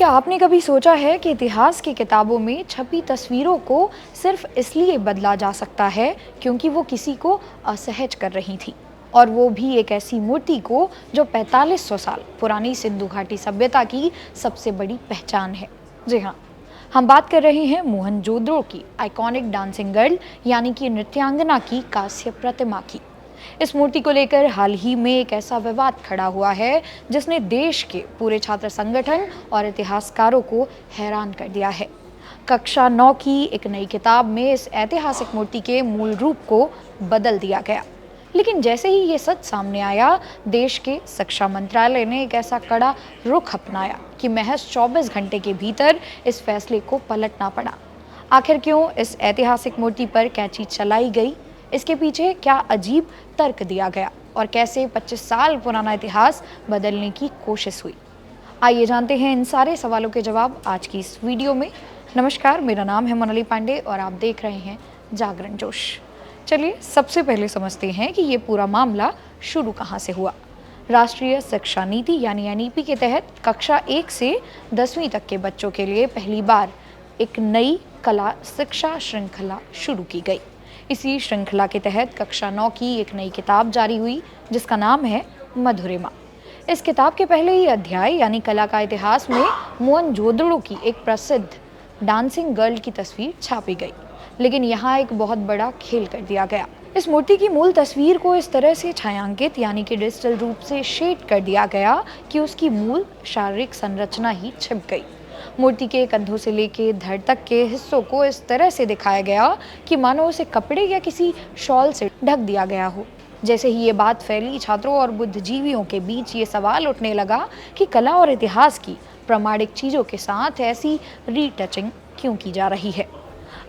क्या आपने कभी सोचा है कि इतिहास की किताबों में छपी तस्वीरों को सिर्फ इसलिए बदला जा सकता है क्योंकि वो किसी को असहज कर रही थी, और वो भी एक ऐसी मूर्ति को जो 4500 साल पुरानी सिंधु घाटी सभ्यता की सबसे बड़ी पहचान है। जी हाँ, हम बात कर रहे हैं मोहनजोदड़ो की आइकॉनिक डांसिंग गर्ल यानी कि नृत्यांगना की कांस्य प्रतिमा की। इस मूर्ति को लेकर हाल ही में एक ऐसा विवाद खड़ा हुआ है जिसने देश के पूरे छात्र संगठन और इतिहासकारों को हैरान कर दिया है। कक्षा 9 की एक नई किताब में इस ऐतिहासिक मूर्ति के मूल रूप को बदल दिया गया, लेकिन जैसे ही ये सच सामने आया, देश के शिक्षा मंत्रालय ने एक ऐसा कड़ा रुख अपनाया कि महज 24 घंटे के भीतर इस फैसले को पलटना पड़ा। आखिर क्यों इस ऐतिहासिक मूर्ति पर कैंची चलाई गई, इसके पीछे क्या अजीब तर्क दिया गया और कैसे 25 साल पुराना इतिहास बदलने की कोशिश हुई, आइए जानते हैं इन सारे सवालों के जवाब आज की इस वीडियो में। नमस्कार, मेरा नाम है मोनाली पांडे और आप देख रहे हैं जागरण जोश। चलिए सबसे पहले समझते हैं कि ये पूरा मामला शुरू कहाँ से हुआ। राष्ट्रीय शिक्षा नीति यानी एनईपी के तहत कक्षा 1 से 10वीं तक के बच्चों के लिए पहली बार एक नई कला शिक्षा श्रृंखला शुरू की गई। इसी श्रृंखला के तहत कक्षा 9 की एक नई किताब जारी हुई जिसका नाम है मधुरिमा। इस किताब के पहले ही अध्याय यानी कला का इतिहास में मोहनजोदड़ो की एक प्रसिद्ध डांसिंग गर्ल की तस्वीर छापी गई, लेकिन यहाँ एक बहुत बड़ा खेल कर दिया गया। इस मूर्ति की मूल तस्वीर को इस तरह से छायांकित यानी कि डिजिटल रूप से शेड कर दिया गया कि उसकी मूल शारीरिक संरचना ही छिप गई। मूर्ति के कंधों से लेकर धड़ तक के हिस्सों को इस तरह से दिखाया गया कि मानो उसे कपड़े या किसी शॉल से ढक दिया गया हो। जैसे ही ये बात फैली, छात्रों और बुद्धिजीवियों के बीच ये सवाल उठने लगा कि कला और इतिहास की प्रामाणिक चीजों के साथ ऐसी रीटचिंग क्यों की जा रही है।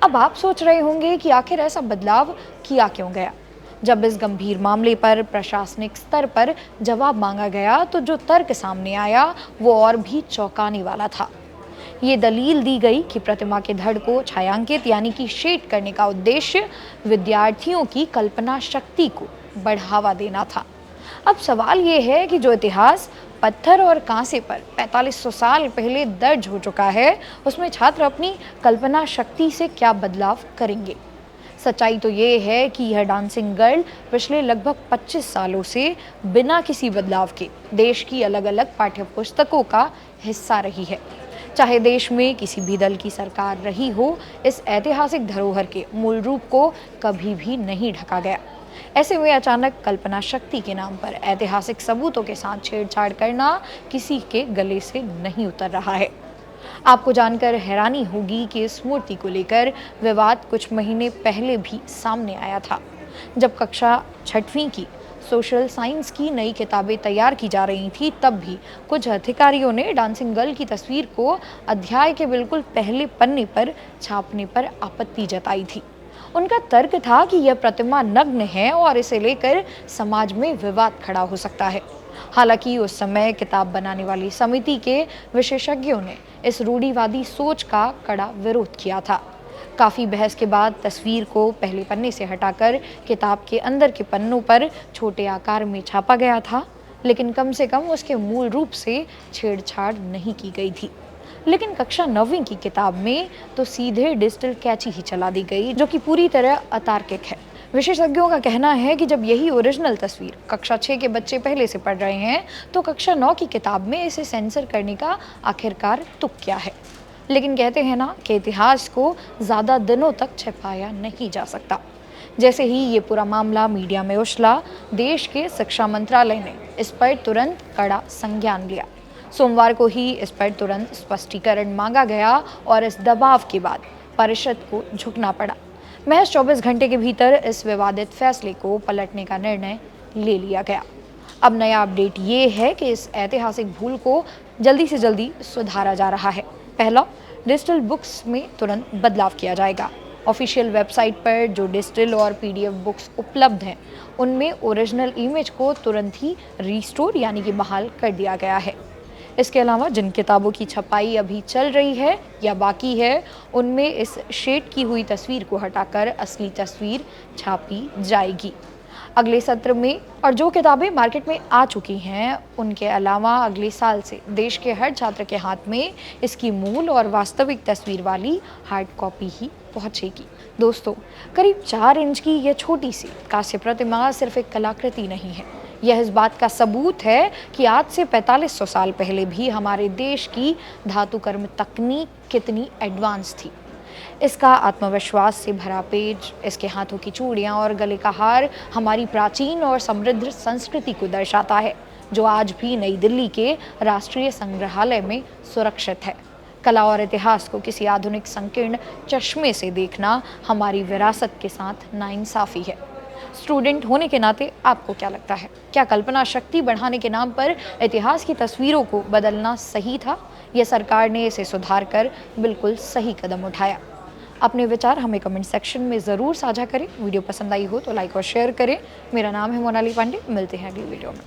अब आप सोच रहे होंगे कि आखिर ऐसा बदलाव किया क्यों गया। जब इस गंभीर मामले पर प्रशासनिक स्तर पर जवाब मांगा गया तो जो तर्क सामने आया वो और भी चौंकाने वाला था। ये दलील दी गई कि प्रतिमा के धड़ को छायांकित यानी कि शेड करने का उद्देश्य विद्यार्थियों की कल्पना शक्ति को बढ़ावा देना था। अब सवाल ये है कि जो इतिहास पत्थर और कांसे पर 4500 साल पहले दर्ज हो चुका है, उसमें छात्र अपनी कल्पना शक्ति से क्या बदलाव करेंगे। सच्चाई तो ये है कि यह डांसिंग गर्ल पिछले लगभग 25 सालों से बिना किसी बदलाव के देश की अलग अलग पाठ्य पुस्तकों का हिस्सा रही है। चाहे देश में किसी भी दल की सरकार रही हो, इस ऐतिहासिक धरोहर के मूल रूप को कभी भी नहीं ढका गया। ऐसे में अचानक कल्पना शक्ति के नाम पर ऐतिहासिक सबूतों के साथ छेड़छाड़ करना किसी के गले से नहीं उतर रहा है। आपको जानकर हैरानी होगी कि इस मूर्ति को लेकर विवाद कुछ महीने पहले भी सामने आया था। जब कक्षा 6वीं की सोशल साइंस की नई किताबें तैयार की जा रही थी, तब भी कुछ अधिकारियों ने डांसिंग गर्ल की तस्वीर को अध्याय के बिल्कुल पहले पन्ने पर छापने पर आपत्ति जताई थी। उनका तर्क था कि यह प्रतिमा नग्न है और इसे लेकर समाज में विवाद खड़ा हो सकता है। हालांकि उस समय किताब बनाने वाली समिति के विशेषज्ञों ने इस रूढ़िवादी सोच का कड़ा विरोध किया था। काफ़ी बहस के बाद तस्वीर को पहले पन्ने से हटाकर किताब के अंदर के पन्नों पर छोटे आकार में छापा गया था, लेकिन कम से कम उसके मूल रूप से छेड़छाड़ नहीं की गई थी। लेकिन कक्षा 9वीं की किताब में तो सीधे डिजिटल कैची ही चला दी गई, जो कि पूरी तरह अतार्किक है। विशेषज्ञों का कहना है कि जब यही ओरिजिनल तस्वीर कक्षा 6 के बच्चे पहले से पढ़ रहे हैं, तो कक्षा 9 की किताब में इसे सेंसर करने का आखिरकार तुक क्या है। लेकिन कहते हैं ना कि इतिहास को ज़्यादा दिनों तक छिपाया नहीं जा सकता। जैसे ही ये पूरा मामला मीडिया में उछला, देश के शिक्षा मंत्रालय ने इस पर तुरंत कड़ा संज्ञान लिया। सोमवार को ही इस पर तुरंत स्पष्टीकरण मांगा गया और इस दबाव के बाद परिषद को झुकना पड़ा। महज 24 घंटे के भीतर इस विवादित फैसले को पलटने का निर्णय ले लिया गया। अब नया अपडेट ये है कि इस ऐतिहासिक भूल को जल्दी से जल्दी सुधारा जा रहा है। पहला, डिजिटल बुक्स में तुरंत बदलाव किया जाएगा। ऑफिशियल वेबसाइट पर जो डिजिटल और पीडीएफ बुक्स उपलब्ध हैं, उनमें ओरिजिनल इमेज को तुरंत ही रिस्टोर यानी कि बहाल कर दिया गया है। इसके अलावा जिन किताबों की छपाई अभी चल रही है या बाकी है, उनमें इस शेड की हुई तस्वीर को हटाकर असली तस्वीर छापी जाएगी। अगले सत्र में और जो किताबें मार्केट में आ चुकी हैं उनके अलावा अगले साल से देश के हर छात्र के हाथ में इसकी मूल और वास्तविक तस्वीर वाली हार्ड कॉपी ही पहुंचेगी। दोस्तों, करीब 4 इंच की यह छोटी सी कांस्य प्रतिमा सिर्फ एक कलाकृति नहीं है, यह इस बात का सबूत है कि आज से 4500 साल पहले भी हमारे देश की धातुकर्म तकनीक कितनी एडवांस थी। इसका आत्मविश्वास से भरा पेज, इसके हाथों की चूड़ियाँ और गले का हार हमारी प्राचीन और समृद्ध संस्कृति को दर्शाता है, जो आज भी नई दिल्ली के राष्ट्रीय संग्रहालय में सुरक्षित है। कला और इतिहास को किसी आधुनिक संकीर्ण चश्मे से देखना हमारी विरासत के साथ नाइंसाफी है। स्टूडेंट होने के नाते आपको क्या लगता है? क्या कल्पना शक्ति बढ़ाने के नाम पर इतिहास की तस्वीरों को बदलना सही था, या सरकार ने इसे सुधार कर बिल्कुल सही कदम उठाया? अपने विचार हमें कमेंट सेक्शन में ज़रूर साझा करें। वीडियो पसंद आई हो तो लाइक और शेयर करें। मेरा नाम है मोनाली पांडे, मिलते हैं अगली वीडियो में।